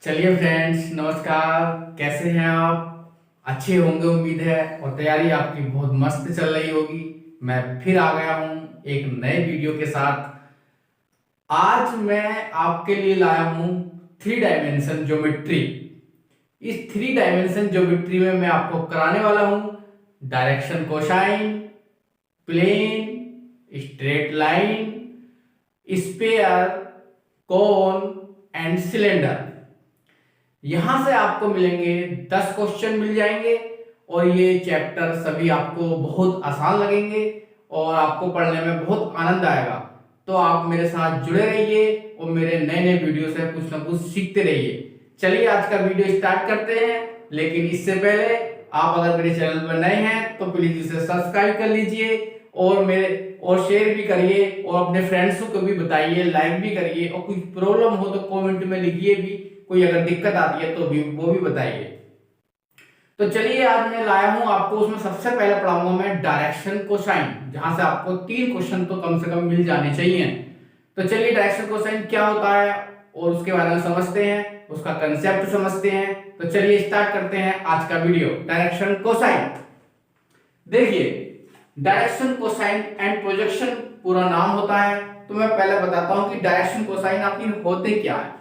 चलिए फ्रेंड्स, नमस्कार। कैसे हैं आप? अच्छे होंगे उम्मीद है, और तैयारी आपकी बहुत मस्त चल रही होगी। मैं फिर आ गया हूं एक नए वीडियो के साथ। आज मैं आपके लिए लाया हूं थ्री डायमेंशन ज्योमेट्री। इस थ्री डायमेंशन ज्योमेट्री में मैं आपको कराने वाला हूं direction cosine, plane, straight line, sphere, cone and cylinder. यहां से आपको मिलेंगे 10 क्वेश्चन मिल जाएंगे, और ये चैप्टर सभी आपको बहुत आसान लगेंगे और आपको पढ़ने में बहुत आनंद आएगा। तो आप मेरे साथ जुड़े रहिए और मेरे नए नए वीडियो से कुछ ना कुछ सीखते रहिए। चलिए आज का वीडियो स्टार्ट करते हैं, लेकिन इससे पहले आप अगर मेरे चैनल पर नए हैं तो प्लीज इसे सब्सक्राइब कर लीजिए और शेयर भी करिए, और अपने फ्रेंड्स को भी बताइए, लाइक भी करिए, और कुछ प्रॉब्लम हो तो कमेंट में लिखिए भी। कोई अगर दिक्कत आती है तो भी वो भी बताइए। तो चलिए आज मैं लाया हूं आपको, उसमें सबसे पहले पढ़ाऊंगा मैं डायरेक्शन कोसाइन, जहां से आपको 3 क्वेश्चन तो कम से कम मिल जाने चाहिए। तो चलिए डायरेक्शन कोसाइन क्या होता है और उसके बारे में समझते हैं, उसका कंसेप्ट समझते हैं। तो चलिए स्टार्ट करते हैं आज का वीडियो। डायरेक्शन कोसाइन, देखिए डायरेक्शन कोसाइन एंड प्रोजेक्शन पूरा नाम होता है। तो मैं पहले बताता हूं कि डायरेक्शन कोसाइन आखिर होते क्या है।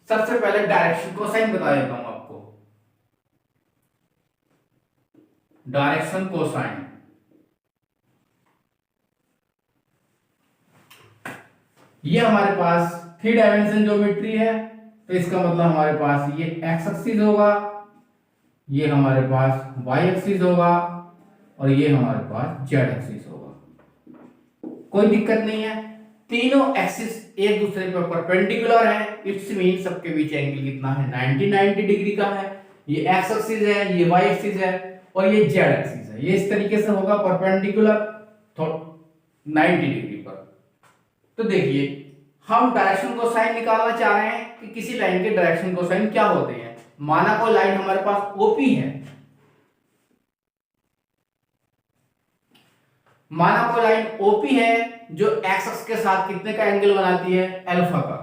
सबसे पहले डायरेक्शन कोसाइन बता देता हूं आपको। डायरेक्शन कोसाइन, ये हमारे पास थ्री डायमेंशन ज्योमेट्री है। तो इसका मतलब हमारे पास ये एक्स एक्सिस होगा, ये हमारे पास वाई एक्सिस होगा, और ये हमारे पास जेड एक्सिस होगा। कोई दिक्कत नहीं है, तीनों एक्सिस एक दूसरे पर परपेंडिकुलर है। इट्स मीन सबके बीच एंगल कितना है, 90 डिग्री का है। ये एक्स एक्सिस है, ये वाई एक्सिस है, और ये जेड एक्सिस है। ये इस तरीके से होगा परपेंडिकुलर 90 डिग्री पर। तो देखिए हम डायरेक्शन कोसाइन निकालना चाह रहे हैं कि किसी लाइन के डायरेक्शन कोसाइन क्या होते हैं। माना कोई लाइन हमारे पास ओपी है, माना कोई लाइन ओपी है जो एक्स एक्स के साथ कितने का एंगल बनाती है, अल्फा का।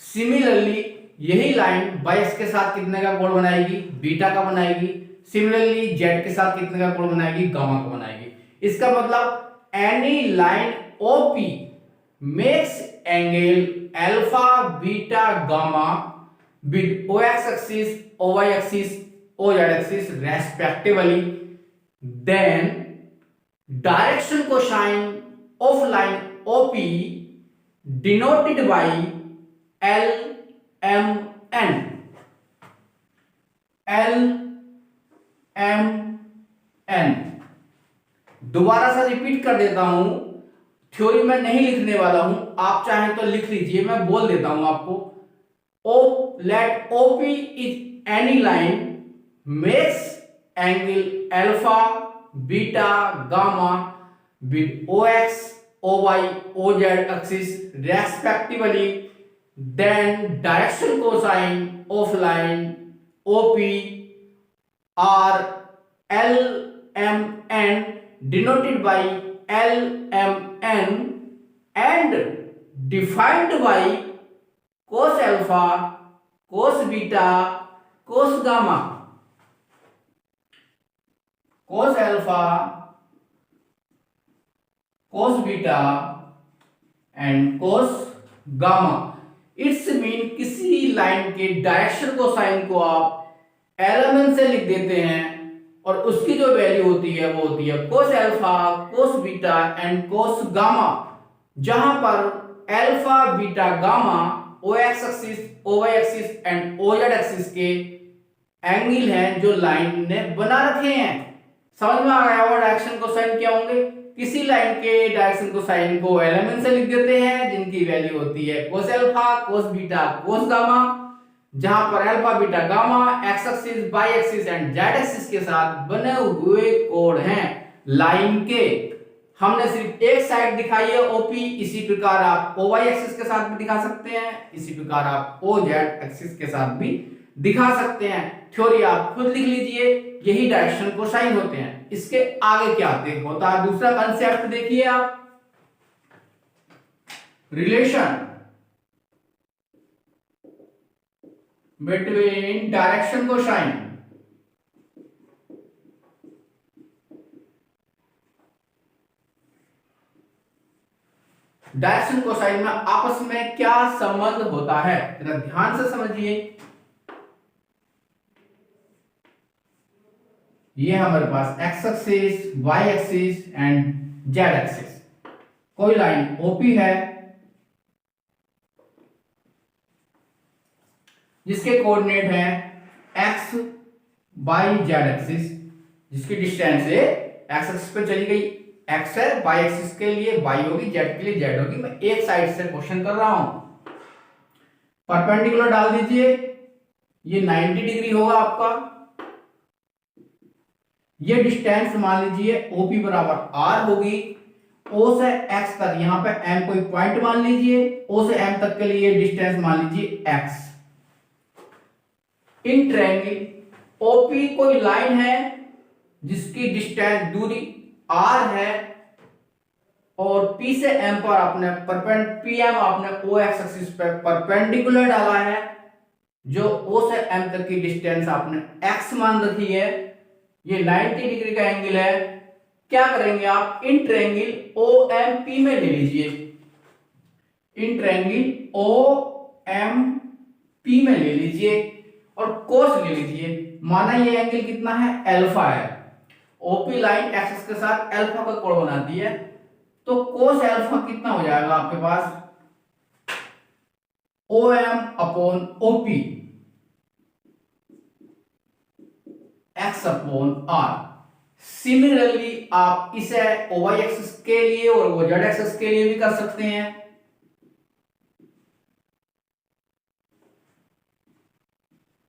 सिमिलरली यही लाइन वाई एक्स के साथ कितने का कोण बनाएगी, बीटा का बनाएगी। सिमिलरली जेड के साथ कितने का कोण बनाएगी, गामा का बनाएगी। इसका मतलब any line OP makes angle alpha beta gamma with O X axis, O Y axis, O Z axis respectively, then direction cosine of line OP denoted by LMN। LMN दोबारा से रिपीट कर देता हूं, theory में नहीं लिखने वाला हूं, आप चाहें तो लिख लीजिए, मैं बोल देता हूं आपको। Let OP is any line makes angle alpha beta gamma with OX, OY, OZ axis respectively, then direction cosine of line OP are LMN denoted by LMN and defined by cos alpha, cos beta, cos gamma। cos alpha, cos beta and cos gamma। It's mean किसी line के direction cosine को आप element से लिख देते हैं, और उसकी जो वैल्यू होती है वो होती है cos alpha, cos beta and cos gamma, जहां पर alpha beta gamma O X axis, O Y axis and O Z axis के एंगल हैं जो लाइन ने बना रखे हैं। समझ में आ गया होगा डायरेक्शन कोसाइन क्या होंगे। किसी लाइन के डायरेक्शन कोसाइन को एलिमेंट से लिख देते हैं जिनकी वैल्यू होती है cos alpha, cos beta, cos gamma, जहां पर alpha beta gamma X axis, Y axis and Z axis के साथ बने हुए कोण हैं लाइन के। हमने सिर्फ एक साइड दिखाई है ओपी, इसी प्रकार आप ओ वाई एक्सिस के साथ भी दिखा सकते हैं, इसी प्रकार आप ओ जेड एक्सिस के साथ भी दिखा सकते हैं। थ्योरी आप खुद लिख लीजिए, यही डायरेक्शन कोसाइन होते हैं। इसके आगे क्या होता है दूसरा कंसेप्ट देखिए आप, relation between direction cosine direction cosine में आपस में क्या संबंध होता है, जरा ध्यान से समझिए। ये हमारे पास X axis, Y axis and Z axis. कोई लाइन ओपी है जिसके कोऑर्डिनेट हैं एक्स बाई जेड एक्सिस, जिसकी डिस्टेंस है एक्स एक्सिस पे चली गई, एक्स है, वाई एक्सिस के लिए वाई होगी, जेड के लिए जेड होगी। मैं एक साइड से क्वेश्चन कर रहा हूं। परपेंडिकुलर डाल दीजिए, ये 90 डिग्री होगा आपका। ये डिस्टेंस मान लीजिए ओपी बराबर आर होगी। ओ से एक्स तक, यहां पे एम कोई पॉइंट मान लीजिए, ओ से एम तक के लिए डिस्टेंस मान लीजिए एक्स। इन ट्रायंगल ओपी कोई लाइन है जिसकी डिस्टेंस दूरी आर है और पी से एम पर आपने पीएम आपने ओ एक्स एक्सिस पे परपेंडिकुलर डाला है, जो ओ से एम तक की डिस्टेंस आपने एक्स मान रखी है। ये 90 डिग्री का एंगल है। क्या करेंगे आप, इन ट्रायंगल ओ एम पी में ले लीजिए, इन ट्रायंगल ओ एम पी में ले लीजिए और कोस ले लीजिए। माना ये एंगल कितना है, अल्फा है। ओपी लाइन एक्सिस के साथ अल्फा का कोण बनाती है, तो कोस अल्फा कितना हो जाएगा आपके पास, O M upon OP X upon R. Similarly आप इसे ओवाई एक्सिस के लिए और जेड एक्सिस के लिए भी कर सकते हैं।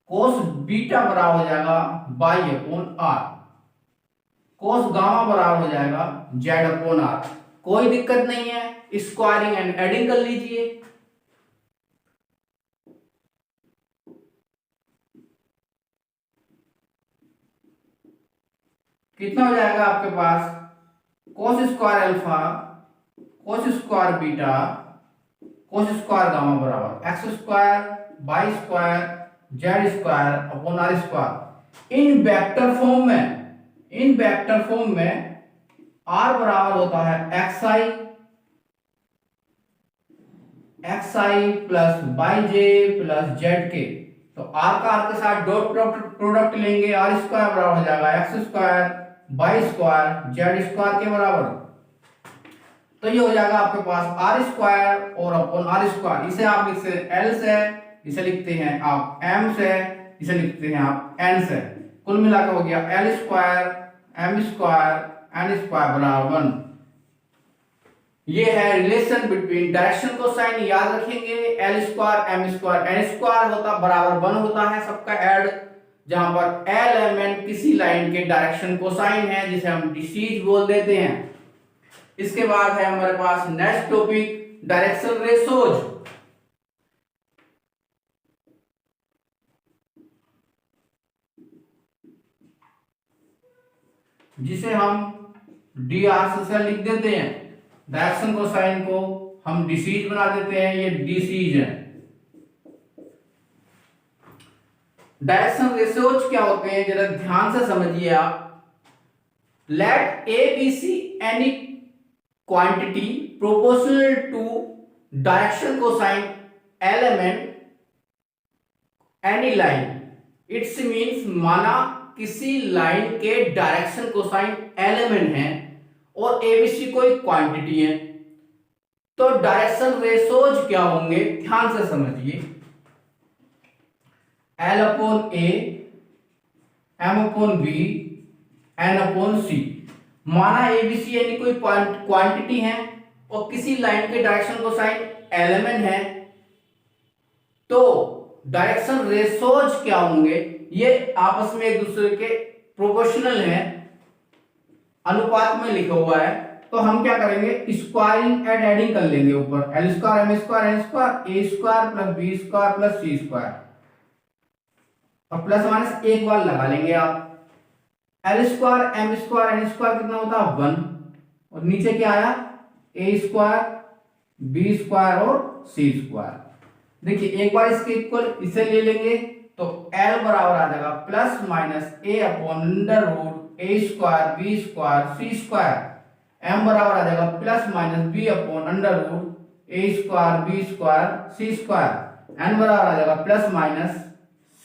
कोस बीटा बराबर हो जाएगा by upon r, cos gamma बराबर हो जाएगा जेड अपॉन आर। कोई दिक्कत नहीं है, स्क्वायरिंग एंड एडिंग कर लीजिए। कितना हो जाएगा आपके पास, cos square alpha cos square beta cos square gamma बराबर X square Y square Z square upon R square. In vector form में आर बराबर होता है X I plus Y J plus Z K. तो आर का R के साथ dot product लेंगे, आर स्क्वायर बराबर हो जाएगा X square Y square Z square के बराबर। तो ये हो जाएगा आपके पास आर स्क्वायर और अपॉन आर स्क्वायर। इसे आप लिखते हैं एल से, इसे लिखते हैं आप एम से, इसे लिखते हैं आप एन से। कुल मिलाकर हो गया L square M square N square बराबर 1। ये है रिलेशन बिटवीन डायरेक्शन कोसाइन। याद रखेंगे L square M square N square होता बराबर 1 होता है सबका ऐड, जहां पर एल एलिमेंट किसी लाइन के डायरेक्शन कोसाइन है, जिसे हम डिसीज बोल देते हैं। इसके बाद है हमारे पास नेक्स्ट टॉपिक डायरेक्शन रेशोज। जिसे हम डी आर से लिख देते हैं, डायरेक्शन कोसाइन को हम डिसीज बना देते हैं, ये डिसीज है। डायरेक्शन रेशोज क्या होते हैं, जरा ध्यान से समझिए आप। Let A B C any quantity proportional to direction cosine element any line. It's means माना किसी लाइन के डायरेक्शन कोसाइन एलिमेंट है और एबीसी कोई क्वांटिटी है, तो डायरेक्शन रेशोज क्या होंगे, ध्यान से समझिए। L upon A M upon B N upon C. माना एबीसी यानी कोई क्वांटिटी है और किसी लाइन के डायरेक्शन कोसाइन एलिमेंट है, तो डायरेक्शन रेशोज क्या होंगे, ये आपस में एक दूसरे के प्रोपोर्शनल हैं, अनुपात में लिखा हुआ है। तो हम क्या करेंगे, स्क्वायरिंग एंड एडिंग कर लेंगे। ऊपर L square M square N square A square plus B square plus C square, और प्लस माइनस एक बार लगा लेंगे आप। L square M square N square कितना होता है 1, और नीचे क्या आया ए स्क्वायर बी स्क्वायर और सी स्क्वायर। देखिए एक बार इसके इक्वल इसे ले लेंगे तो L बराबर आ जाएगा plus minus A upon under root A square B square C square. M बराबर आ जाएगा plus minus B upon under root A square B square C square. N बराबर आ जाएगा plus minus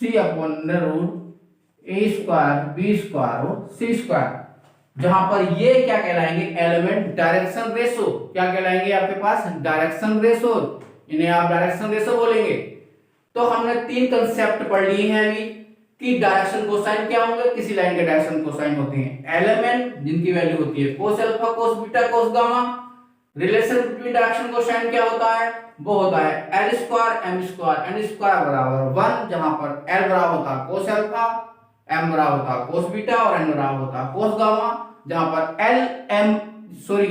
C upon under root A square B square और C square. जहां पर ये क्या कहलाएंगे एलिमेंट डायरेक्शन रेशो। क्या कहलाएंगे आपके पास डायरेक्शन रेशो, इन्हें आप डायरेक्शन रेशो बोलेंगे। तो हमने तीन कंसेप्ट पढ़ लिए हैं अभी कि डायरेक्शन कोसाइन क्या होंगे, किसी लाइन के डायरेक्शन कोसाइन होते हैं एलिमेंट जिनकी वैल्यू होती है cos alpha cos beta cos gamma. Relation between direction cosine क्या होता है, वो होता है L square M square N square बराबर 1, जहां पर एल बराबर होता है कोस अल्फा, एम बराबर होता है कोस बीटा और एन बराबर होता है कोस गामा। जहां पर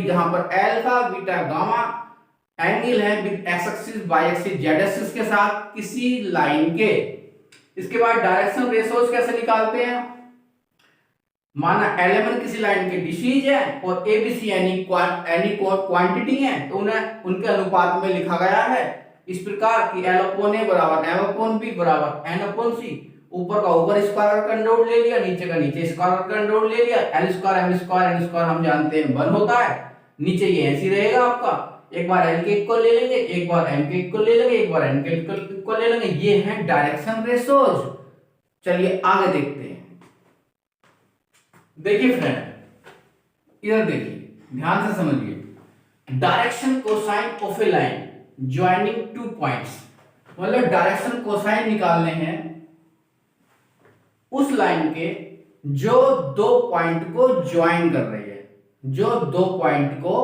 जहां पर अल्फा बीटा गामा एंगल है with X axis Y axis Z axis के साथ किसी लाइन के। इसके बाद डायरेक्शन रेशोज कैसे निकालते हैं, माना एलिमेंट किसी लाइन के डिसीज है और एबीसी यानी क्वांटिटी है तो उन्हें उनके अनुपात में लिखा गया है इस प्रकार कि एल अपॉन ए बराबर एम अपॉन बी बराबर एन अपॉन सी। ऊपर का ऊपर स्क्वायर का अंडर रूट ले लिया, नीचे का नीचे स्क्वायर का अंडर रूट ले लिया। L square M square N square हम जानते हैं 1 होता है, नीचे ये ऐसे रहेगा आपका। एक बार एल के इक्वल ले लेंगे, एक बार एम के इक्वल ले लेंगे, एक बार एन के इक्वल ले लेंगे। ये है डायरेक्शन रेशोज। चलिए आगे देखते हैं। देखिए फ्रेंड, इधर देखिए, ध्यान से समझिए। Direction cosine of A line joining two points, मतलब डायरेक्शन कोसाइन निकालने हैं उस लाइन के जो दो पॉइंट को ज्वाइन कर रही है, जो दो पॉइंट को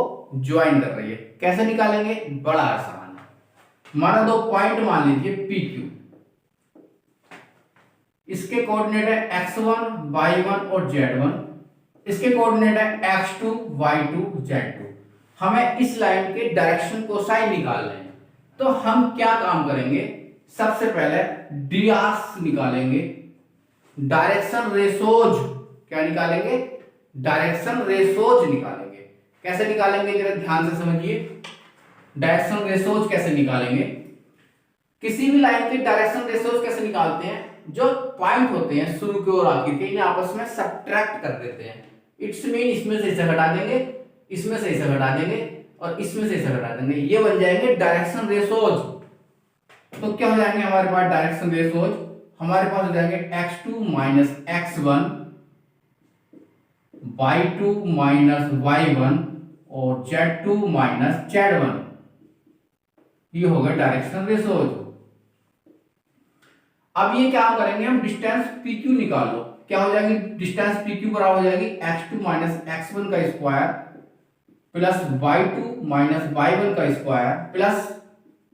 ज्वाइन कर रही है। कैसे निकालेंगे, बड़ा आसान है। माना दो पॉइंट मान लीजिए पी क्यू, इसके कोऑर्डिनेट है x1 y1 और z1, इसके कोऑर्डिनेट है x2 y2 z2। हमें इस लाइन के डायरेक्शन कोसाइन निकालना है, तो हम क्या काम करेंगे, सबसे पहले ड्रियास निकालेंगे, डायरेक्शन रेशोज। क्या निकालेंगे, डायरेक्शन रेशोज निकालेंगे। कैसे निकालेंगे जरा ध्यान से समझिए। डायरेक्शन रेशोज कैसे निकालेंगे, किसी भी लाइन के डायरेक्शन रेशोज कैसे निकालते हैं, जो पॉइंट होते हैं शुरू के और आखिर के, इन्हें आपस में सब्ट्रैक्ट कर देते हैं। इट्स मीन इसमें से इसे हटा देंगे, इसमें से इसे हटा देंगे और इसमें से इसे हटा देंगे, ये बन जाएंगे डायरेक्शन रेशोज। तो क्या हो जाएंगे हमारे पास डायरेक्शन रेशोज, हमारे पास हो जाएंगे x2 minus x1 y2 minus y1 और z2 माइनस z1। ये हो गया डायरेक्शन रेशोज। अब ये क्या करेंगे हम, डिस्टेंस PQ निकाल लो। क्या हो जाएगी डिस्टेंस PQ बराबर हो जाएगी x2 माइनस x1 का square plus y2 minus y1 का square plus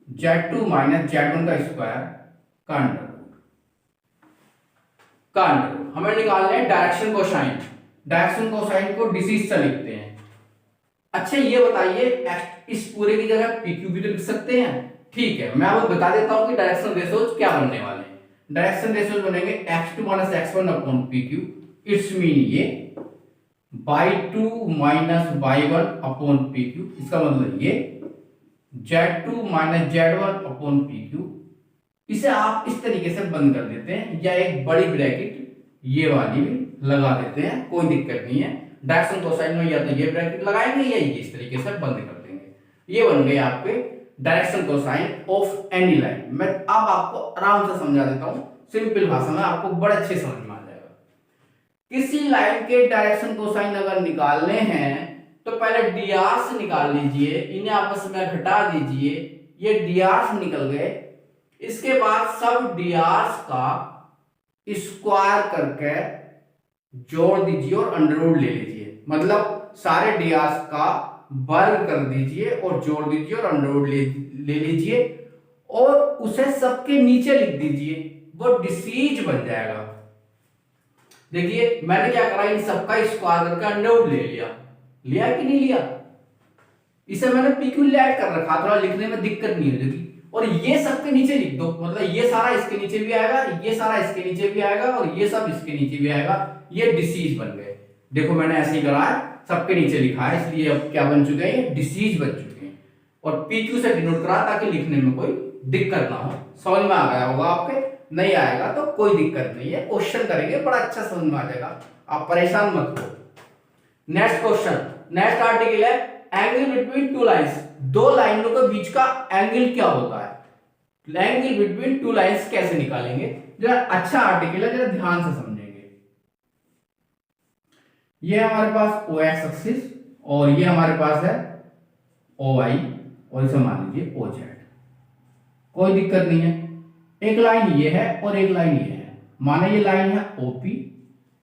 z2 minus z1 का स्क्वायर का अंडर। हमें निकालना है डायरेक्शन कोसाइन। डायरेक्शन कोसाइन को डिसीज से लिखते हैं। अच्छा ये बताइए, इस पूरे की जगह PQ भी तो लिख सकते हैं। ठीक है, मैं आपको बता देता हूं कि डायरेक्शन रेशोज क्या बनने वाले हैं। डायरेक्शन रेशोज बनेंगे x2 minus x1 upon PQ। It's mean ये y2 minus y1 upon PQ। इसका मतलब ये z2 minus z1 upon PQ। इसे आप इस तरीके से बंद कर देते हैं, या एक बड़ी ब्रैकेट ये वाली भी लगा देते हैं, कोई दिक्कत नहीं है। डायरेक्शन कोसाइन में या तो ये ब्रैकेट लगाएंगे या ये इस तरीके से बंद कर देंगे। ये बन गए आपके direction cosine of any line. मैं अब आपको आराम से समझा देता हूं, सिंपल भाषा में, आपको बड़े अच्छे समझ में आ जाएगा। किसी लाइन के डायरेक्शन कोसाइन अगर निकालने हैं तो पहले ड्रियास निकाल लीजिए, इन्हें आपस में घटा दीजिए, ये ड्रियास निकल गए। इसके बाद सब ड्रियास का स्क्वायर करके जोड़ दीजिए और अंडर रूट ले लीजिए, मतलब सारे ड्रियास का वर्ग कर दीजिए और जोड़ दीजिए और अंडर रूट ले लीजिए और उसे सबके नीचे लिख दीजिए, वो डिसीज बन जाएगा। देखिए मैंने क्या करा, इन सबका स्क्वायर करके अंडर रूट ले लिया कि नहीं लिया। इसे मैंने PQ ऐड कर रखा, थोड़ा लिखने में दिक्कत नहीं होगी। और ये सबके नीचे लिख दो, मतलब ये सारा इसके नीचे भी आएगा, ये सारा इसके नीचे भी आएगा और ये सब इसके नीचे भी आएगा। ये डिसीज बन गए। देखो मैंने ऐसे ही करा है, सबके नीचे लिखा है, इसलिए अब क्या बन चुके हैं, डिसीज बन चुके हैं। और PQ से डिनोट करा ताकि लिखने में कोई दिक्कत ना हो। समझ में आ गया होगा आपके। नहीं आएगा तो कोई दिक्कत नहीं है, क्वेश्चन करेंगे बड़ा अच्छा समझ में आ जाएगा, आप परेशान मत हो। नेक्स्ट क्वेश्चन, नेक्स्ट आर्टिकल है एंगल बिटवीन टू लाइंस, दो लाइनों के बीच का एंगल क्या होता है, एंगल बिटवीन टू लाइंस कैसे निकालेंगे। जरा अच्छा आर्टिकल है, जरा ध्यान से समझेंगे। ये हमारे पास ओ एक्स एक्सिस और ये हमारे पास है ओ वाई और इसे मान लीजिए ओ जेड, कोई दिक्कत नहीं है। एक लाइन ये है और एक लाइन ये है, माना ये लाइन है ओपी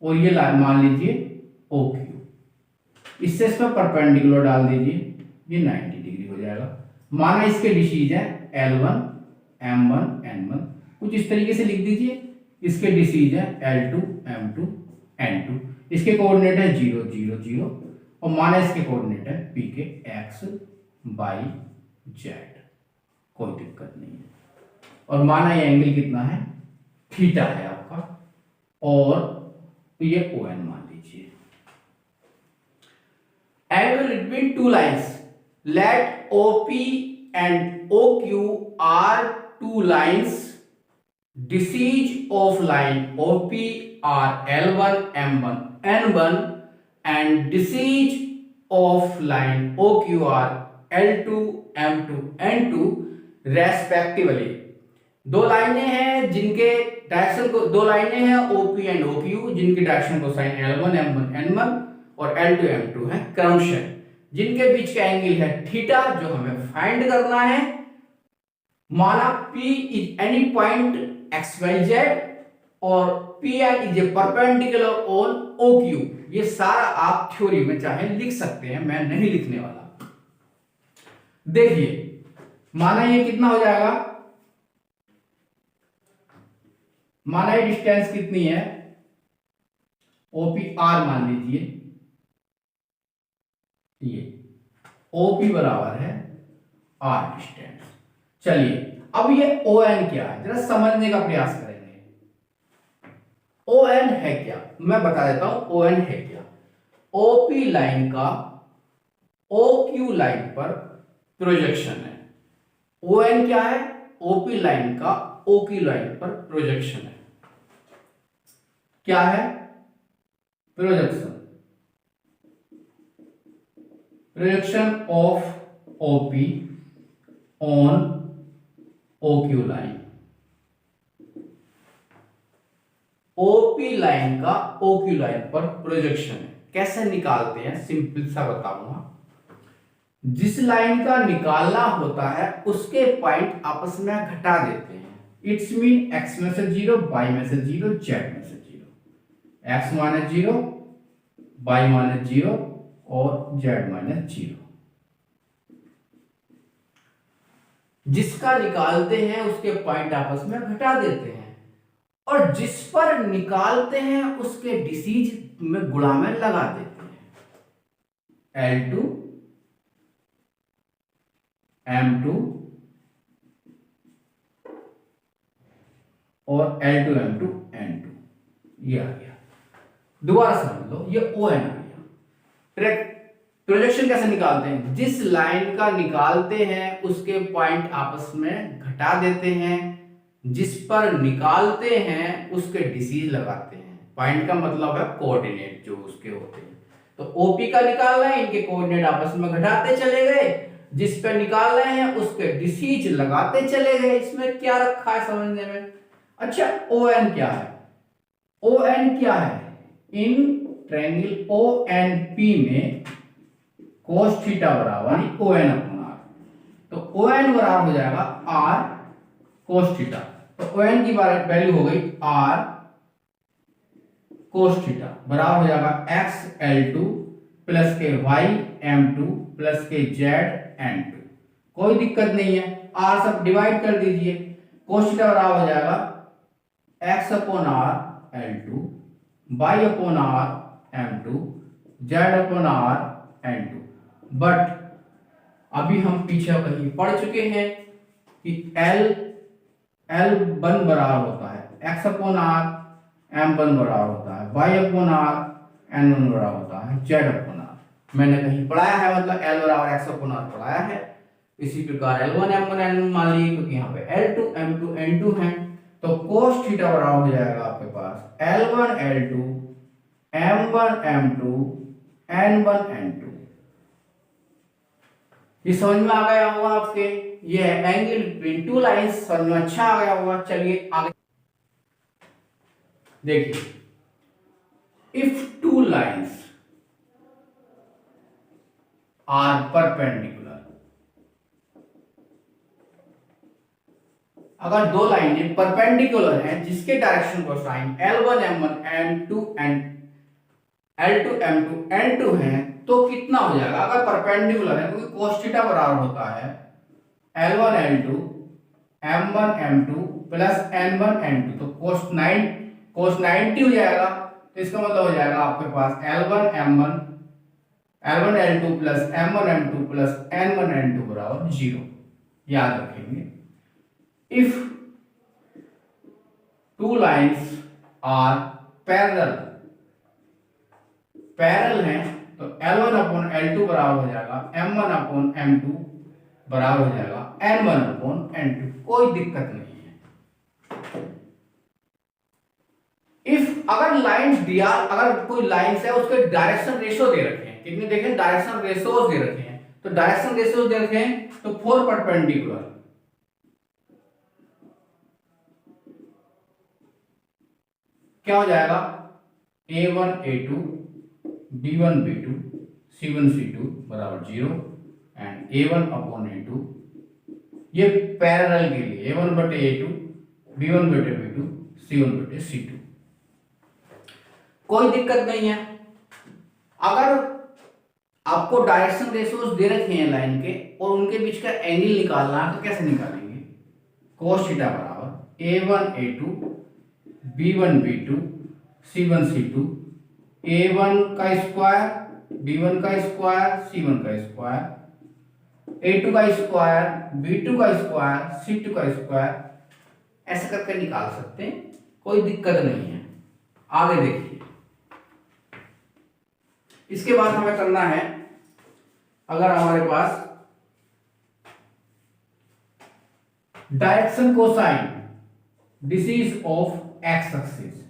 और ये लाइन मान लीजिए ओ क्यू, इससे इसमें परपेंडिकुलर डाल दीजिए, ये 90 डिग्री हो जाएगा। माना इसके डिसीज है L1 M1 N1, कुछ इस तरीके से लिख दीजिए। इसके डिसीज है L2 M2 N2, इसके कोऑर्डिनेट है 0 0 0 और माना इसके कोऑर्डिनेट है P के X Y Z, कोई दिक्कत नहीं है। और माना ये एंगल कितना है, थीटा है आपका, और ये ON मान लीजिए। Angle between two lines, let OP and OQ are two lines, DCs of line OP are L1 M1 N1 and disease of line OQ are L2 M2 N2 respectively। दो लाइनें हैं जिनके डायरेक्शन को, दो लाइनें हैं OP एंड OQ जिनकी direction को साइन L1 M1 N1 और L2 M2 है क्रमशः, जिनके बीच का एंगल है थीटा जो हमें फाइंड करना है। माना P is any point XYZ और PI is a perpendicular on OQ। ये सारा आप थ्योरी में चाहे लिख सकते हैं, मैं नहीं लिखने वाला। देखिए माना ये कितना हो जाएगा, माना ये डिस्टेंस कितनी है OPR मान लीजिए, ये OP बराबर है R डिस्टेंस। चलिए अब ये ON क्या है जरा समझने का प्रयास करेंगे। ON है क्या, मैं बता देता हूं ON है क्या। OP लाइन का OQ लाइन पर प्रोजेक्शन है। ON क्या है, OP लाइन का OQ लाइन पर प्रोजेक्शन है। क्या है, projection, projection of OP on OQ line. OP line का OQ लाइन पर प्रोजेक्शन है, कैसे निकालते हैं सिंपल सा बताऊंगा। जिस लाइन का निकालना होता है उसके पॉइंट आपस में घटा देते हैं। इट्स मीन x में से 0, y में से 0, z में से 0, x माइनस 0, y माइनस 0 और z माइनस 0। जिसका निकालते हैं उसके पॉइंट आपस में घटा देते हैं और जिस पर निकालते हैं उसके डिसीज में गुणा में लगा देते हैं। L2 M2 और L2 M2 N2, ये आ गया। दोबारा समझ लो, ये ON आ गया। प्रोजेक्शन कैसे निकालते हैं, जिस लाइन का निकालते हैं उसके पॉइंट आपस में घटा देते हैं, जिस पर निकालते हैं उसके डिसीज लगाते हैं। पॉइंट का मतलब है कोऑर्डिनेट जो उसके होते हैं। तो OP का निकाल रहे हैं, इनके कोऑर्डिनेट आपस में घटाते चले गए, जिस पर निकाल रहे हैं उसके डिसीज लगाते चले गए। इसमें क्या रखा है समझने में। अच्छा ON क्या है, ON क्या है, इन ट्रायंगल ONP में cos थीटा बराबर ON अपॉन R, तो ON बराबर हो जाएगा R cos थीटा। तो ON की वैल्यू हो गई R cos थीटा बराबर हो जाएगा x L2 प्लस के y M2 प्लस के z N2। कोई दिक्कत नहीं है, R सब डिवाइड कर दीजिए। cos थीटा बराबर हो जाएगा x upon R L2, y upon R M2, z upon R N2। But अभी हम पीछे कहीं पढ़ चुके हैं कि L1 बराबर होता है x अपॉन R, M1 बराबर होता है y अपॉन R, N1 बराबर होता है z अपॉन R। मैंने कहीं पढ़ाया है, मतलब L बराबर x अपॉन R पढ़ाया है। इसी प्रकार L1 M1 N1 मान लीजिए, क्योंकि यहाँ पे L2 M2 N2 है तो cos थीटा बराबर हो जाएगा आपके पास L1 L2 M1 M2 N1 N2। ये समझ में आ गया होगा आपके, ये है एंगल बिटवीन टू लाइंस, समझ में अच्छा आ गया होगा। चलिए आगे देखिए, if two lines are perpendicular, अगर दो लाइनें परपेंडिकुलर हैं जिसके डायरेक्शन को sign L1 M1 N2 L2 M2 N2 हैं, तो कितना हो जाएगा अगर परपेंडिकुलर है, क्योंकि cos थीटा बराबर होता है L1 L2 M1 M2 plus N1 N2, तो cos 90 हो जाएगा। तो इसका मतलब हो जाएगा आपके पास L1 L2 plus M1 M2 plus N1 N2 बराबर 0। याद रखेंगे, if two lines are parallel हैं तो L1 अपॉन L2 बराबर हो जाएगा M1 अपॉन M2 बराबर हो जाएगा N1 अपॉन N2, कोई दिक्कत नहीं है। इफ अगर लाइंस दिया, अगर कोई लाइंस है उसके डायरेक्शन रेशियो दे रखे हैं, कितने देखें, डायरेक्शन रेशियोज दे रखे हैं, तो डायरेक्शन रेशियोज दे रखे हैं तो 4 परपेंडिकुलर, क्या हो जाएगा A1 A2 B1 B2 C1 C2 बराबर 0 एंड A1 अपॉन A2, ये पैरेलल के लिए A1 बटे A2 B1 बटे B2 C1 बटे C2, कोई दिक्कत नहीं है। अगर आपको डायरेक्शन रेशियोज दे रखे हैं लाइन के और उनके बीच का एंगल निकालना है, तो कैसे निकालेंगे, cos थीटा बराबर A1 A2 B1 B2 C1 C2, A1 का स्क्वायर B1 का स्क्वायर C1 का स्क्वायर, A2 का स्क्वायर B2 का स्क्वायर C2 का स्क्वायर, ऐसे करके निकाल सकते हैं, कोई दिक्कत नहीं है। आगे देखिए, इसके बाद हमें करना है, अगर हमारे पास direction cosine, this is of x axis,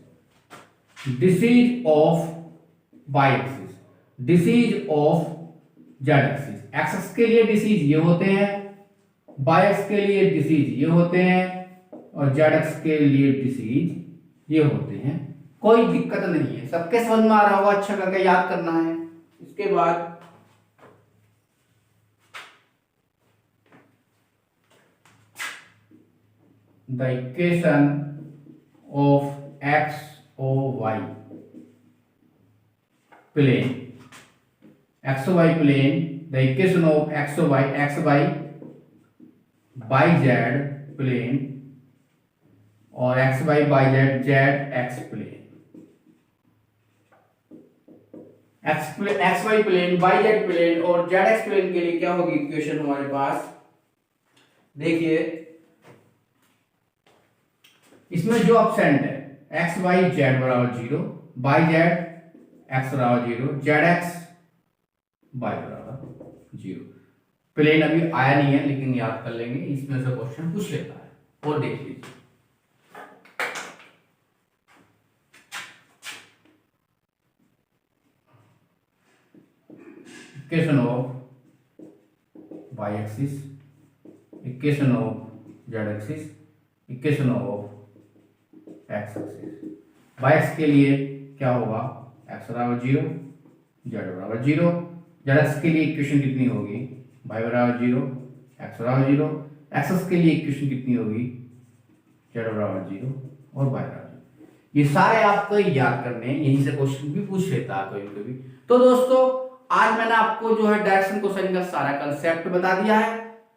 this is of y axis, this is of z axis, x axis के लिए this is ये होते हैं, y axis के लिए this is ये होते हैं और z axis के लिए this is ये होते हैं, कोई दिक्कत नहीं है। सबके समझ में आ रहा होगा, अच्छा करके याद करना है। इसके बाद the equation of x o y plane, x o y plane, the equation of x o y, x y by z plane और x y by z, z x plane, x y plane y z plane और z x plane के लिए क्या होगी equation हमारे पास, देखिए इसमें जो अपसेंट है x y z बराबर 0, y z x बराबर 0, z x y बराबर 0। प्लेन अभी आया नहीं है लेकिन याद कर लेंगे, इसमें से क्वेश्चन पूछ लेता है। और देख लीजिए, equation of y axis, equation of z axis, equation of x axis. y axis के लिए क्या होगा, x बराबर 0, z बराबर 0, z एक्सिस के लिए इक्वेशन कितनी होगी, y बराबर 0, x बराबर 0, x एक्सिस के लिए इक्वेशन कितनी होगी, z बराबर 0 और y बराबर 0। ये सारे आपको याद करने हैं, यहीं से क्वेश्चन भी पूछ लेता है कभी कभी। तो दोस्तों आज मैंने आपको जो है डायरेक्शन कोसाइन का सारा कंसेप्ट बता दिया है,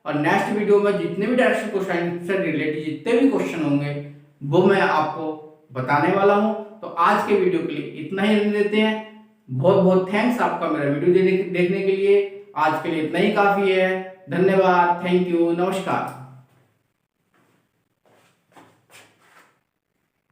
और नेक्स्ट वीडियो में जितने भी डायरेक्शन कोसाइन से रिलेटेड जितने भी क्वेश्चन होंगे वो मैं आपको बताने वाला हूं। तो आज के वीडियो के लिए इतना ही रहने देते हैं। बहुत बहुत थैंक्स आपका मेरा वीडियो देखने के लिए। आज के लिए इतना ही काफी है। धन्यवाद, थैंक यू, नमस्कार।